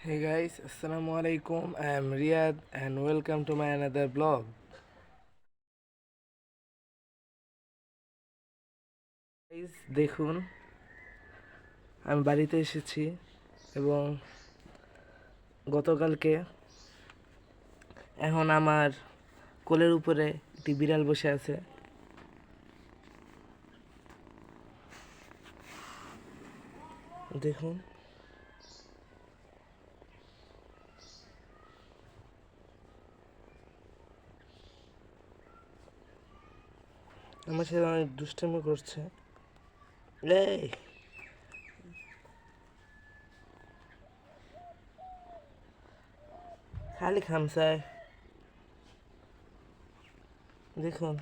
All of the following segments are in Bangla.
Hey guys, Assalamu alaikum. I am Riyad and welcome to my another blog. Guys, দেখুন আমি বাড়িতে এসেছি এবং গতকালকে এখন আমার কোলের উপরে একটি বিড়াল বসে আছে। দেখুন আমার সাথে অনেক দুষ্টামি করছে। এই খালি খামসায় দেখুন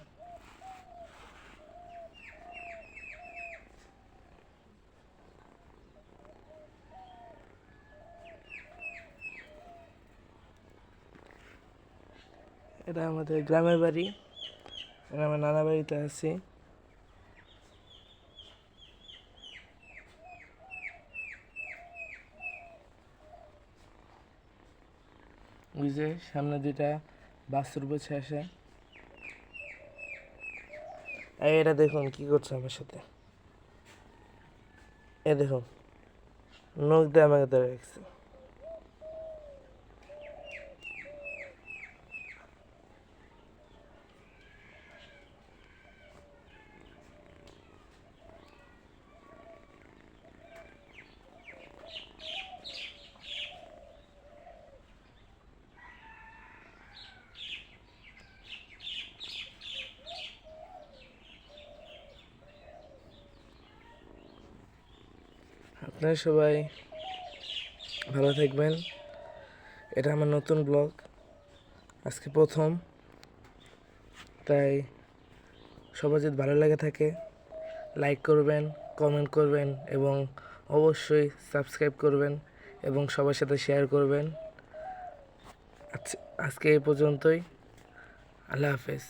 এটা আমাদের গ্রামের বাড়ি। আমি আমার নানা বাড়িতে আছি। ওই যে সামনে দুইটা বাছুর বসে আসে। এই এটা দেখুন কি করছে আমার সাথে। এ দেখুন নখ দিয়ে আমাকে ধরে রাখছে। আপনারা সবাই ভালো থাকবেন। এটা আমার নতুন ব্লগ, আজকে প্রথম। তাই সবার যদি ভালো লাগে থাকে লাইক করবেন, কমেন্ট করবেন এবং অবশ্যই সাবস্ক্রাইব করবেন এবং সবার সাথে শেয়ার করবেন। আজকে এই পর্যন্তই। আল্লাহ হাফেজ।